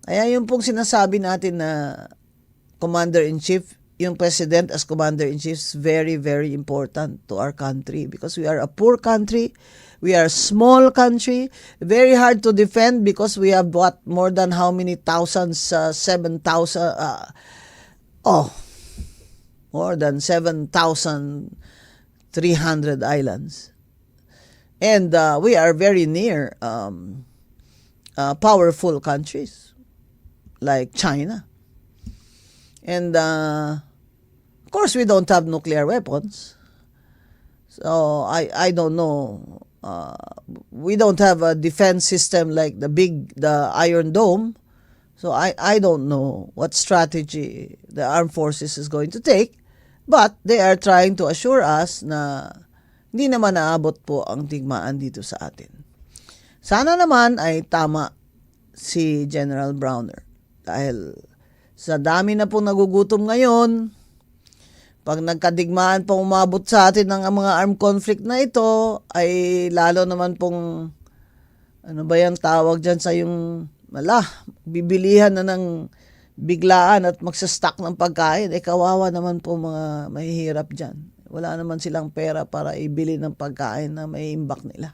Kaya yung pong sinasabi natin na Commander-in-Chief, yung President as Commander-in-Chief is very, very important to our country because we are a poor country. We are a small country, very hard to defend because we have what, more than how many thousands, 7,000, more than 7,300 islands. And we are very near powerful countries like China. And of course, we don't have nuclear weapons. So I don't know. We don't have a defense system like the Iron Dome. So I don't know what strategy the armed forces is going to take. But they are trying to assure us na hindi naman naabot po ang digmaan dito sa atin. Sana naman ay tama si General Browner. Dahil sa dami na pong nagugutom ngayon, pag nagkadigmaan pong umabot sa atin ng mga armed conflict na ito, ay lalo naman pong, ano ba yung tawag dyan sa yung, bibilihan na ng biglaan at magsastock ng pagkain, kawawa naman po mga mahihirap dyan. Wala naman silang pera para ibili ng pagkain na may imbak nila.